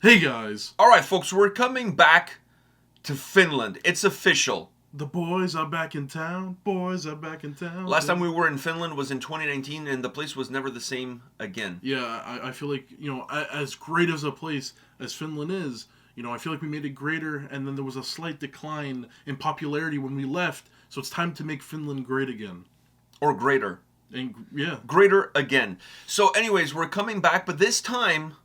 Hey guys, Alright folks, we're coming back to Finland. It's official. the boys are back in town. Boys are back in town. Last time we were in Finland was in 2019 and the place was never the same again. Yeah, I feel like, as great as a place as Finland is, I feel like we made it greater and then there was a slight decline in popularity when we left. So it's time to make Finland great again. Or greater. And yeah. Greater again. So anyways, we're coming back, but this time,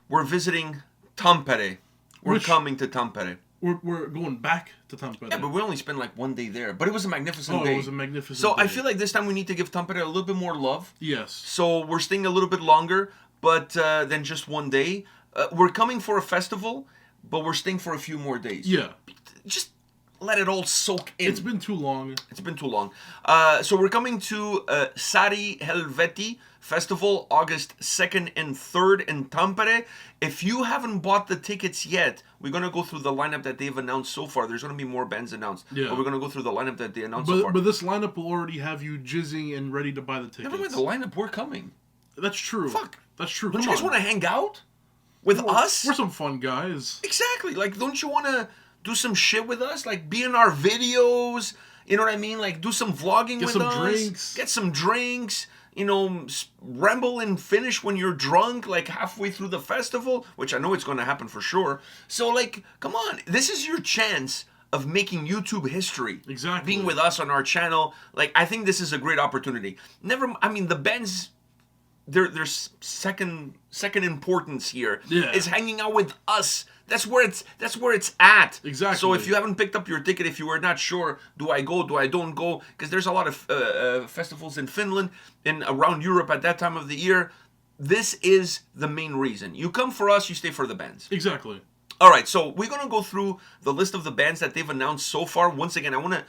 we're visiting Tampere. We're coming to Tampere. We're going back to Tampere. Yeah, but we only spent like one day there. But it was a magnificent day. It was a magnificent So day. I feel like this time we need to give Tampere a little bit more love. Yes. So we're staying a little bit longer, but than just one day. We're coming for a festival, but we're staying for a few more days. Yeah. Just let it all soak in. It's been too long. It's been too long. So we're coming to Sari Helveti Festival, August 2nd and 3rd in Tampere. If you haven't bought the tickets yet, we're going to go through the lineup that they've announced so far. There's going to be more bands announced. Yeah. But we're going to go through the lineup that they announced so far. But this lineup will already have you jizzing and ready to buy the tickets. Never mind the lineup, we're coming. That's true. Fuck. That's true. Don't you guys want to hang out with us? We're some fun guys. Exactly. Like, don't you want to do some shit with us? Like, be in our videos. You know what I mean? Like, do some vlogging with us. Get some drinks. Get some drinks. Ramble and finish when you're drunk, like halfway through the festival, which I know it's going to happen for sure. So, like, come on. This is your chance of making YouTube history. Exactly. Being with us on our channel. Like, I think this is a great opportunity. The bands... Their second importance here is hanging out with us. That's where it's at. Exactly. So if you haven't picked up your ticket, if you were not sure, do I go, do I don't go? Because there's a lot of festivals in Finland and around Europe at that time of the year. This is the main reason. You come for us, you stay for the bands. Exactly. All right, so we're gonna go through the list of the bands that they've announced so far. Once again, I wanna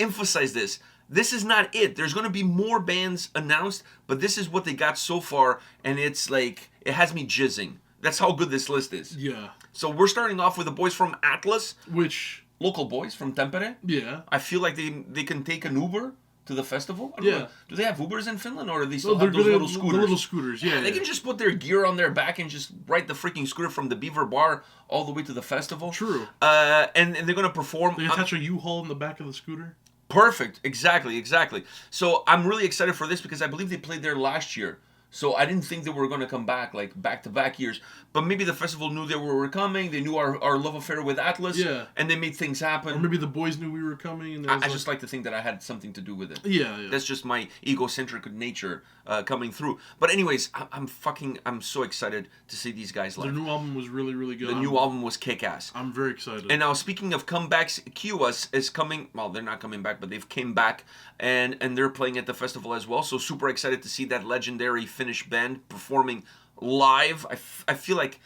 emphasize this. This is not it. There's going to be more bands announced, but this is what they got so far, and it's like, it has me jizzing. That's how good this list is. Yeah. So we're starting off with the boys from Atlas. Which... Local boys from Tampere. Yeah. I feel like they can take an Uber to the festival. I don't know. Do they have Ubers in Finland, or do they still have those little scooters? The little scooters, yeah. They can just put their gear on their back and just ride the freaking scooter from the Beaver Bar all the way to the festival. True. And they're going to perform... They attach a U-Haul in the back of the scooter? Perfect. Exactly. So I'm really excited for this because I believe they played there last year. So I didn't think they were going to come back, like, back-to-back years. But maybe the festival knew they were coming. They knew our love affair with Atlas. Yeah. And they made things happen. Or maybe the boys knew we were coming. And I just like to think that I had something to do with it. Yeah. That's just my egocentric nature coming through. But anyways, I'm so excited to see these guys live. Their new album was really, really good. The new album was kick-ass. I'm very excited. And now, speaking of comebacks, Kiwas is coming. Well, they're not coming back, but they've came back. And they're playing at the festival as well. So super excited to see that legendary Finnish band performing live. I feel like,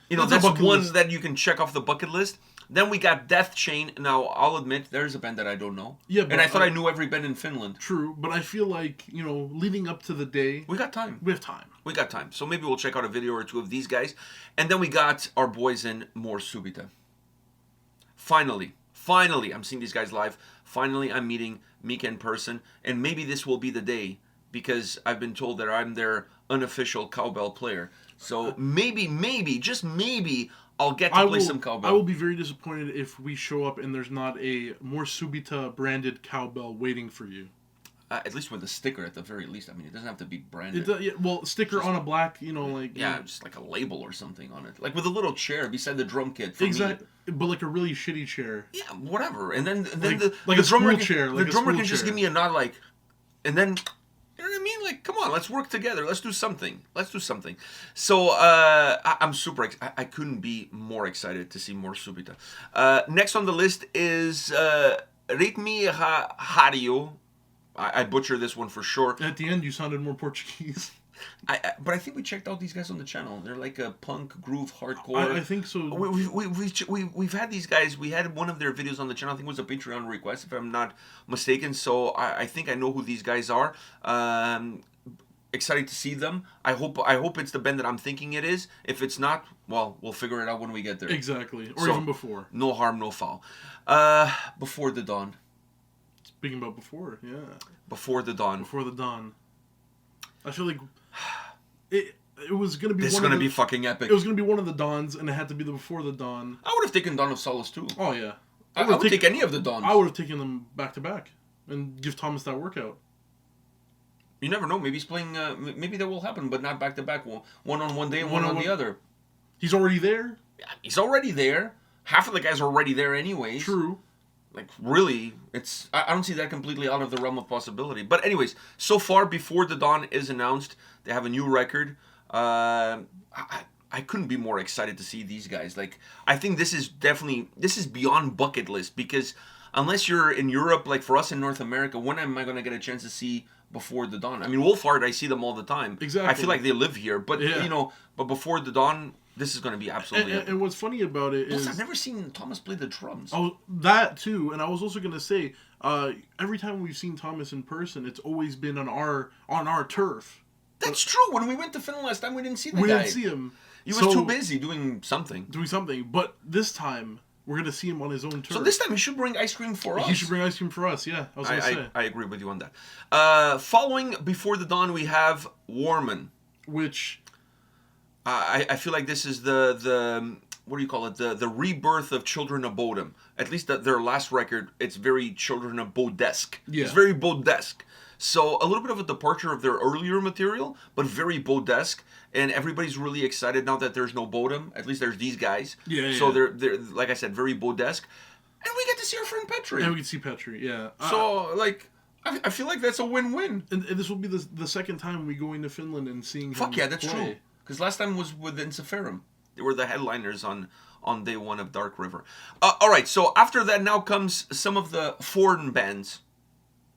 that's one list that you can check off the bucket list. Then we got Death Chain. Now, I'll admit, there's a band that I don't know. Yeah, and I thought I knew every band in Finland. True, but I feel like, leading up to the day... We got time. We have time. We got time. So maybe we'll check out a video or two of these guys. And then we got our boys in Morsubita. Finally, I'm seeing these guys live. Finally, I'm meeting Mika in person. And maybe this will be the day, because I've been told that I'm their unofficial cowbell player. So maybe, just maybe, I'll get to play some cowbell. I will be very disappointed if we show up and there's not a Morsubita branded cowbell waiting for you. At least with a sticker at the very least. I mean, it doesn't have to be branded. Sticker just on a black, just like a label or something on it. Like with a little chair beside the drum kit. Exactly. But like a really shitty chair. Yeah, whatever. And then the drummer chair. The drummer can just give me a nod, like, and then... You know what I mean? Like, come on, let's work together. Let's do something. So, I'm super excited. I couldn't be more excited to see Morsubita. Next on the list is Hadio. I butcher this one for sure. At the end, you sounded more Portuguese. But I think we checked out these guys on the channel. They're like a punk, groove, hardcore. I think so. We've had these guys. We had one of their videos on the channel. I think it was a Patreon request, if I'm not mistaken. So I think I know who these guys are. Excited to see them. I hope it's the band that I'm thinking it is. If it's not, well, we'll figure it out when we get there. Exactly. Or even before. No harm, no foul. Before the Dawn. Speaking about before, yeah. Before the Dawn. Before the Dawn. I feel like it was going to be This is going to be fucking epic. It was going to be one of the Dawns, and it had to be the Before the Dawn. I would have taken Dawn of Solace too. Oh, yeah. I would take any of the Dawns. I would have taken them back to back and give Thomas that workout. You never know. Maybe he's playing. Maybe that will happen, but not back to back. One on one day and one on the other. He's already there. Yeah, he's already there. Half of the guys are already there, anyways. True. Like really, I don't see that completely out of the realm of possibility. But anyways, so far Before the Dawn is announced. They have a new record. I couldn't be more excited to see these guys. Like, I think this is beyond bucket list, because unless you're in Europe, like for us in North America, when am I going to get a chance to see Before the Dawn? I mean, Wolfhard, I see them all the time. Exactly. I feel like they live here, but yeah. but Before the Dawn, this is going to be absolutely. And what's funny about it is I've never seen Thomas play the drums. Oh, that too. And I was also going to say, every time we've seen Thomas in person, it's always been on our turf. That's true. When we went to Finland last time, we didn't see the guy. We didn't see him. He was too busy doing something. But this time, we're going to see him on his own turf. So this time, he should bring ice cream for us. He should bring ice cream for us, yeah. I was going to say. I agree with you on that. Following Before the Dawn, we have Warman. Which... I feel like this is the what do you call it? The rebirth of Children of Bodom. At least their last record, it's very Children of Bodesque. Yeah. It's very Bodesque. So a little bit of a departure of their earlier material, but very Bodesque. And everybody's really excited now that there's no Bodom. At least there's these guys. Yeah. So they're like I said, very Bodesque. And we get to see our friend Petri. And we can see Petri, yeah. So like, I feel like that's a win-win. And this will be the second time we go into Finland and seeing him Fuck yeah, that's play. true. Because last time was with Insiferum. They were the headliners on day one of Dark River. All right, so after that now comes some of the foreign bands.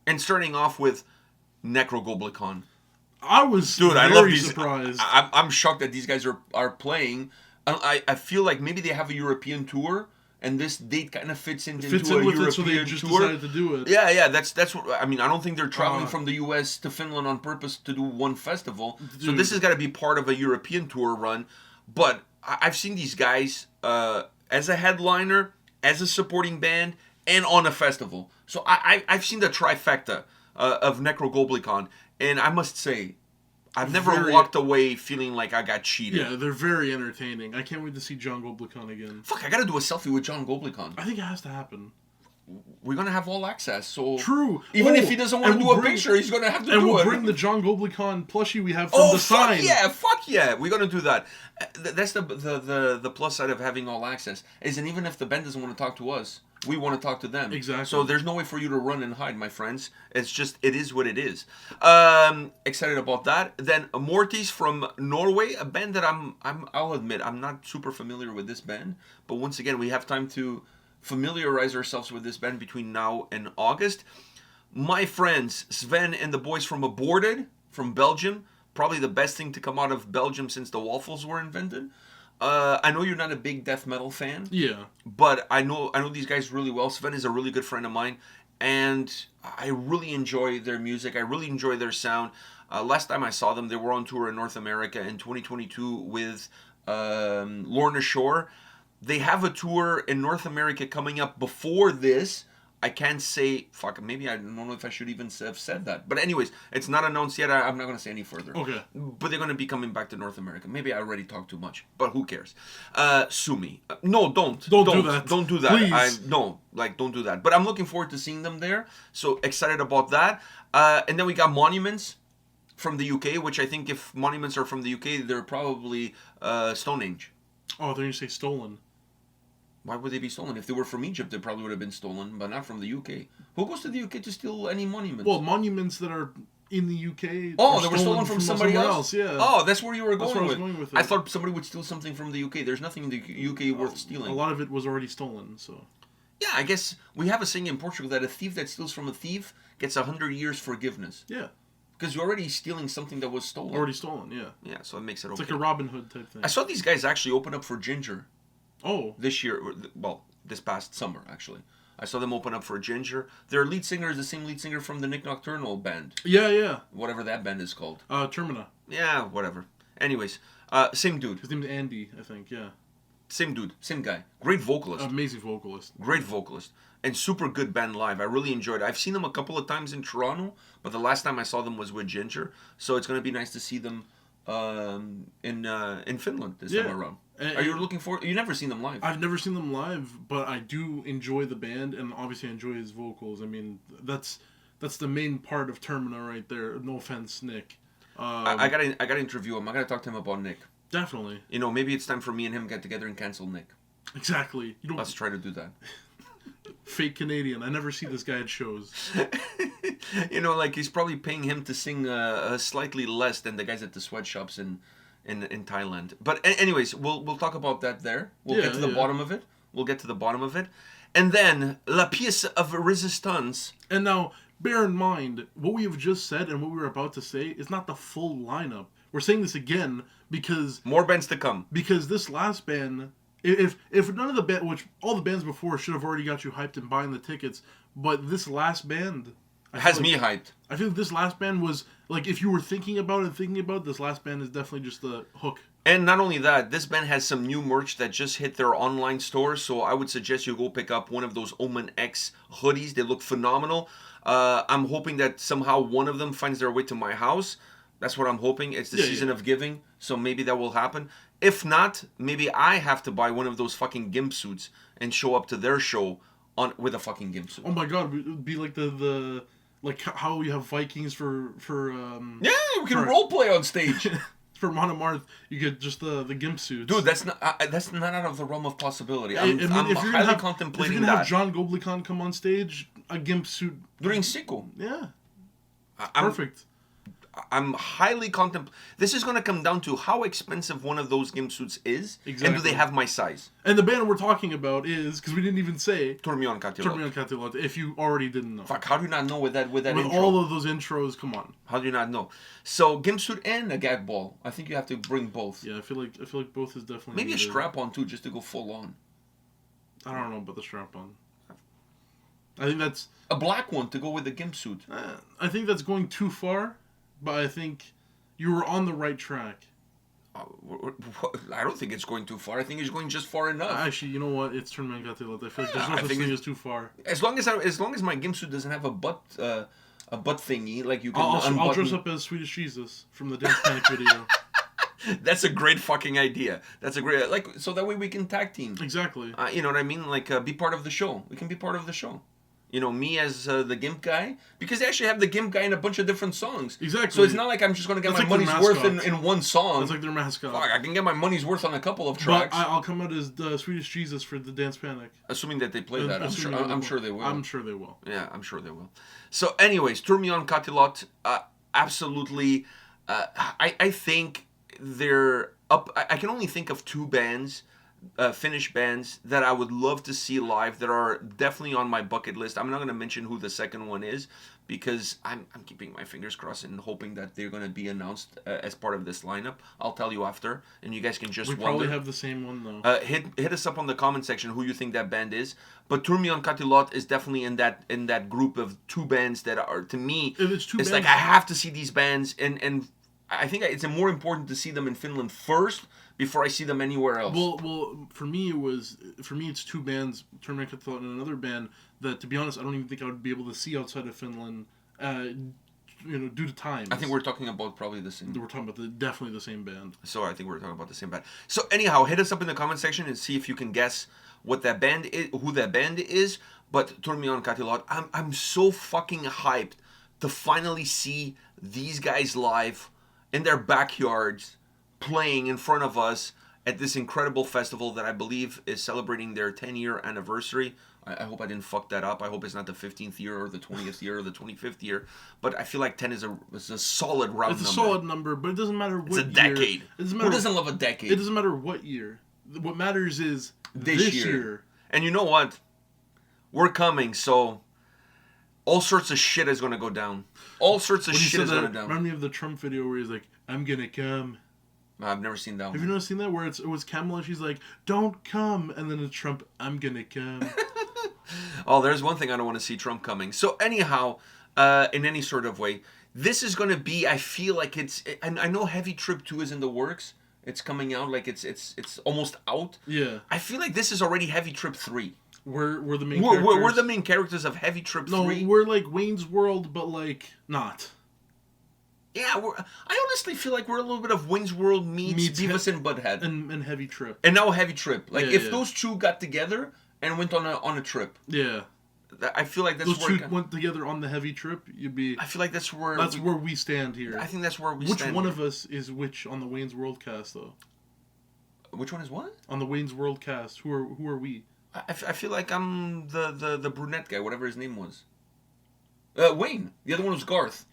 And starting off with Necrogoblikon. I was I love these. Surprised. I'm shocked that these guys are playing. I feel like maybe they have a European tour, and this date kind of fits into a European it, so they just tour. decided to do it. Yeah, that's what I mean. I don't think they're traveling from the U.S. to Finland on purpose to do one festival. Dude. So this has got to be part of a European tour run. But I've seen these guys as a headliner, as a supporting band, and on a festival. So I've seen the trifecta of Necrogoblikon, and I must say, I've never walked away feeling like I got cheated. Yeah, they're very entertaining. I can't wait to see John Goblikon again. Fuck, I gotta do a selfie with John Goblikon. I think it has to happen. We're gonna have all access, so... True. Even if he doesn't want to do a picture, he's gonna have to do it. And we'll bring the John Goblikon plushie we have from the sign. Fuck yeah, we're gonna do that. That's the plus side of having all access, is and even if the band doesn't want to talk to us, we want to talk to them. Exactly. So there's no way for you to run and hide, my friends. It's just, it is what it is. Excited about that. Then Mortis from Norway, a band that I'll admit, I'm not super familiar with this band. But once again, we have time to familiarize ourselves with this band between now and August. My friends, Sven and the boys from Aborted, from Belgium. Probably the best thing to come out of Belgium since the waffles were invented. I know you're not a big death metal fan. Yeah. But I know these guys really well. Sven is a really good friend of mine. And I really enjoy their music. I really enjoy their sound. Last time I saw them, they were on tour in North America in 2022 with Lorna Shore. They have a tour in North America coming up before this. I can't say, fuck, maybe I don't know if I should even have said that. But anyways, it's not announced yet. I'm not going to say any further. Okay. But they're going to be coming back to North America. Maybe I already talked too much, but who cares? Sue me. No, don't. Don't do that. Don't do that. Please. Don't do that. But I'm looking forward to seeing them there. So excited about that. And then we got Monuments from the UK, which I think if Monuments are from the UK, they're probably Stone Age. Oh, then you say stolen. Why would they be stolen? If they were from Egypt, they probably would have been stolen, but not from the UK. Who goes to the UK to steal any monuments? Well, monuments that are in the UK. Oh, they were stolen from somebody else? Yeah. Oh, that's where you were That's going where with. I was going with I it. thought somebody would steal something from the UK. There's nothing in the UK worth stealing. A lot of it was already stolen, so. Yeah, I guess we have a saying in Portugal that a thief that steals from a thief gets 100 years forgiveness. Yeah. Because you're already stealing something that was stolen. Already stolen, yeah. Yeah, so it makes it okay. It's like a Robin Hood type thing. I saw these guys actually open up for Ginger. Oh. This year, well, this past summer, actually. I saw them open up for Ginger. Their lead singer is the same lead singer from the Nick Nocturnal band. Yeah. Whatever that band is called. Termina. Yeah, whatever. Anyways, same dude. His name is Andy, I think, yeah. Same dude, same guy. Great vocalist. Amazing vocalist. Great vocalist. And super good band live. I really enjoyed it. I've seen them a couple of times in Toronto, but the last time I saw them was with Ginger. So it's going to be nice to see them in Finland this Yeah. time around. And- Are you looking for? You never seen them live? I've never seen them live, but I do enjoy the band, and obviously I enjoy his vocals. I mean, that's the main part of Termina right there. No offense, Nick. I gotta interview him. I gotta talk to him about Nick. Definitely. You know, maybe it's time for me and him get together and cancel Nick. Exactly. You don't Let's try to do that. fake Canadian. I never see this guy at shows. You know, like he's probably paying him to sing slightly less than the guys at the sweatshops in Thailand. But anyways, we'll talk about that there. We'll get to the bottom of it. We'll get to the bottom of it. And then La Pièce of Resistance. And now, bear in mind, what we have just said and what we were about to say is not the full lineup. We're saying this again because More bands to come. Because this last band, if none of the band, which all the bands before should have already got you hyped and buying the tickets, but this last band Has me hyped. I feel like this last band was like, if you were thinking about this last band is definitely just the hook. And not only that, this band has some new merch that just hit their online store, so I would suggest you go pick up one of those Omen X hoodies. They look phenomenal. I'm hoping that somehow one of them finds their way to my house. That's what I'm hoping. It's the season of giving, so maybe that will happen. If not, maybe I have to buy one of those fucking gimp suits and show up to their show with a fucking gimp suit. Oh my god, it would be like the like how we have Vikings for Yeah, we can roleplay on stage. For Monomarth, you get just the gimp suits. Dude, that's not out of the realm of possibility. I'm if highly you're gonna contemplating have that. John Goblikon come on stage, a gimp suit During sequel. Yeah, I'm perfect. I'm highly This is going to come down to how expensive one of those gimp suits is, and do Exactly. they have my size? And the band we're talking about is, because we didn't even say, Turmion Katilot. Termina Katilot, if you already didn't know. Fuck, how do you not know with that With intro? all of those intros, come on. How do you not know? So gimp suit and a gag ball. I think you have to bring both. Yeah, I feel like both is definitely Maybe a needed. strap on too, just to go full on. I don't know about the strap on. I think that's A black one to go with the gimp suit. I think that's going too far, but I think you were on the right track. I don't think it's going too far. I think it's going just far enough. Actually, you know what? It's Termina Katilot. I feel like there's no I such think thing as too far. As long as my gimp suit doesn't have a butt thingy, like you can I'll unbutton. dress up as Swedish Jesus from the Dance Panic video. That's a great fucking idea. That's a great so that way we can tag team. Exactly. You know what I mean? Like be part of the show. We can be part of the show. You know, me as the gimp guy, because they actually have the gimp guy in a bunch of different songs. Exactly. So it's not like I'm just going to get That's my like their money's worth mascot. in one song. It's like their mascot. Fuck, I can get my money's worth on a couple of But tracks. I'll come out as the Swedish Jesus for the Dance Panic. Assuming that they play that. I'm sure they will. I'm sure they will. Yeah, I'm sure they will. So anyways, Turmion Katilot, absolutely, I think they're up. I can only think of two bands, Finnish bands, that I would love to see live that are definitely on my bucket list. I'm not going to mention who the second one is because I'm keeping my fingers crossed and hoping that they're going to be announced as part of this lineup. I'll tell you after, and you guys can just We wonder. probably have the same one though. Hit us up on the comment section who you think that band is. But Turmion Katilot is definitely in that group of two bands that are, to me, If it's two it's bands, like I have to see these bands, and I think it's more important to see them in Finland first before I see them anywhere else. Well, for me it's two bands, Termina Katilot and another band that, to be honest, I don't even think I would be able to see outside of Finland, due to time. I think we're talking about probably the same. We're talking about definitely the same band. So I think we're talking about the same band. So anyhow, hit us up in the comment section and see if you can guess what that band is, who that band is. But Turmion Katilot, I'm so fucking hyped to finally see these guys live in their backyards, playing in front of us at this incredible festival that I believe is celebrating their 10-year anniversary. I hope I didn't fuck that up. I hope it's not the 15th year or the 20th year or the 25th year. But I feel like 10 is a solid round number. It's a solid number, but it doesn't matter what year. It's a decade. Who doesn't love a decade? It doesn't matter what year. What matters is this year. And you know what? We're coming, so all sorts of shit is going to go down. All sorts of shit is going to go down. Remind me of the Trump video where he's like, "I'm gonna come." I've never seen that one. Have you not seen that? Where it was Kamala, she's like, "Don't come," and then it's Trump, "I'm gonna come." Oh, there's one thing I don't want to see Trump coming. So anyhow, in any sort of way, this is going to be, I feel like it's, and I know Heavy Trip 2 is in the works. It's coming out, like it's almost out. Yeah. I feel like this is already Heavy Trip 3. We're the main characters. We're the main characters of Heavy Trip 3. No, we're like Wayne's World, but like not. Yeah, I honestly feel like we're a little bit of Wayne's World meets Beavis and Butthead. And Heavy Trip. And now a Heavy Trip. Like, Yeah, if those two got together and went on a trip. Yeah. I feel like that's those where... two went together on the Heavy Trip, you'd be... I feel like that's where... where we stand here. I think that's where we Which stand. one of us is which on the Wayne's World cast, though? Which one is what? On the Wayne's World cast, who are we? I feel like I'm the brunette guy, whatever his name was. Wayne. The other one was Garth.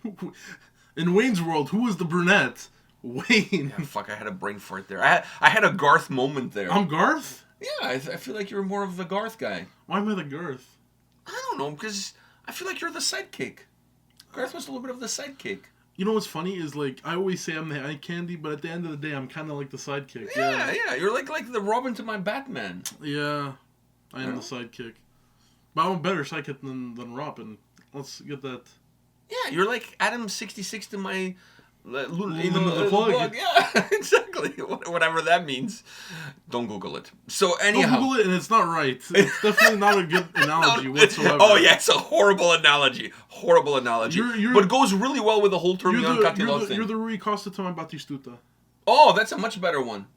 In Wayne's World, who was the brunette? Wayne. Yeah, fuck, I had a brain fart there. I had a Garth moment there. I'm Garth? Yeah, I feel like you're more of the Garth guy. Why am I the Garth? I don't know, because I feel like you're the sidekick. Garth was a little bit of the sidekick. You know what's funny is, like, I always say I'm the eye candy, but at the end of the day, I'm kind of like the sidekick. Yeah. You're like the Robin to my Batman. Yeah, I am the sidekick. But I'm a better sidekick than Robin. Let's get that. Yeah, you're like Adam 66 to my... the plug. Yeah, exactly. Whatever that means. Don't Google it. So anyhow... Don't Google it, and it's not right. It's definitely not a good analogy whatsoever. Oh yeah, it's a horrible analogy. Horrible analogy. But it goes really well with the whole term Young Catiloth thing. You're the Rui Costa to my Batistuta. Oh, that's a much better one.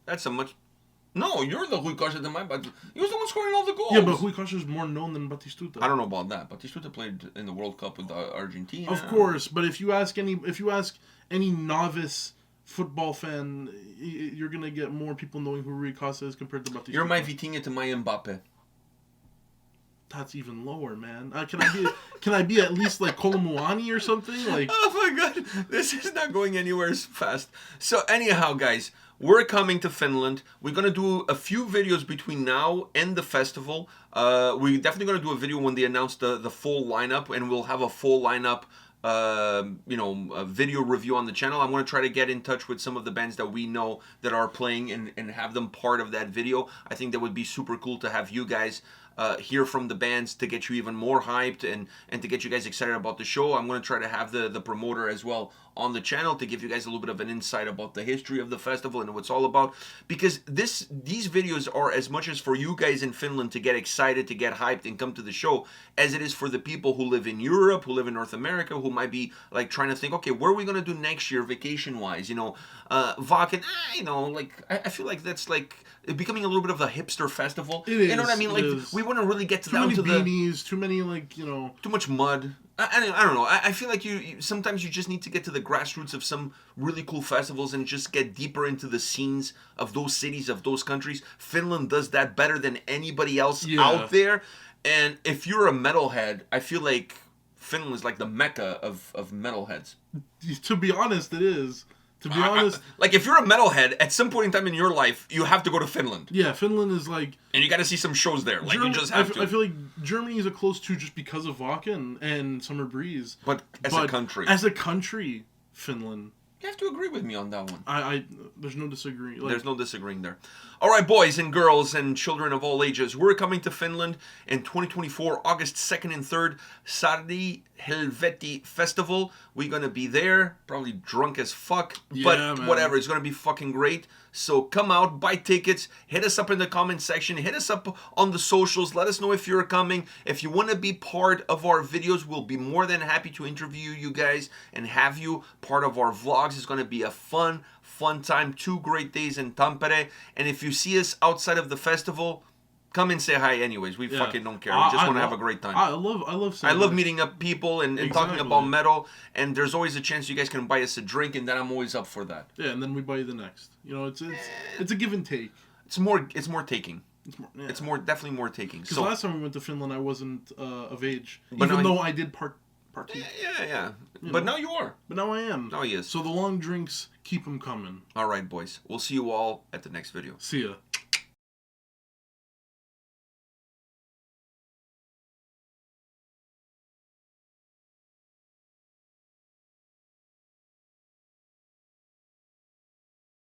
No, you're the Rui Costa to my Batistuta. He was the one scoring all the goals. Yeah, but Rui Costa is more known than Batistuta. I don't know about that. Batistuta played in the World Cup with Argentina. Of course, but if you ask any novice football fan, you're gonna get more people knowing who Rui Costa is compared to Batistuta. You're my Vitinha to my Mbappe. That's even lower, man. Can I be at least like Kolomuani or something? Like, oh my god, this is not going anywhere fast. So anyhow, guys, we're coming to Finland. We're gonna do a few videos between now and the festival. We're definitely gonna do a video when they announce the full lineup, and we'll have a full lineup. A video review on the channel. I'm going to try to get in touch with some of the bands that we know that are playing and have them part of that video. I think that would be super cool to have you guys hear from the bands to get you even more hyped and to get you guys excited about the show. I'm going to try to have the promoter as well on the channel to give you guys a little bit of an insight about the history of the festival and what it's all about, because these videos are as much as for you guys in Finland to get excited, to get hyped and come to the show, as it is for the people who live in Europe, who live in North America, who might be like trying to think, okay, where are we going to do next year vacation wise, Vaken, like I feel like that's like becoming a little bit of a hipster festival. It is, you know what I mean? Like we want to really get to down to the beanies, too many too much mud. I don't know. I feel like you sometimes you just need to get to the grassroots of some really cool festivals and just get deeper into the scenes of those cities, of those countries. Finland does that better than anybody else out there. And if you're a metalhead, I feel like Finland is like the mecca of metalheads. To be honest, it is. To be honest, like if you're a metalhead, at some point in time in your life, you have to go to Finland. Yeah, Finland is like, and you got to see some shows there. Like you just have to. I feel like Germany is a close to just because of Vaken and Summer Breeze. But a country, Finland. You have to agree with me on that one. There's no disagreeing. There's no disagreeing there. All right, boys and girls and children of all ages, we're coming to Finland in 2024, August 2nd and 3rd, Sardi Helveti Festival. We're going to be there, probably drunk as fuck, but man, whatever, it's going to be fucking great. So come out, buy tickets, hit us up in the comment section, hit us up on the socials, let us know if you're coming. If you want to be part of our videos, we'll be more than happy to interview you guys and have you part of our vlogs. It's going to be a fun time, 2 great days in Tampere. And if you see us outside of the festival, come and say hi anyways. We fucking don't care. We just want to have a great time. I love meeting up people and talking about metal. And there's always a chance you guys can buy us a drink, and then I'm always up for that. Yeah, and then we buy you the next. It's a give and take. It's more taking. It's definitely more taking. Because last time we went to Finland, I wasn't of age, even though I did partake. Yeah. But now you are. But now I am. Now he is. So the long drinks, keep them coming. All right, boys. We'll see you all at the next video. See ya.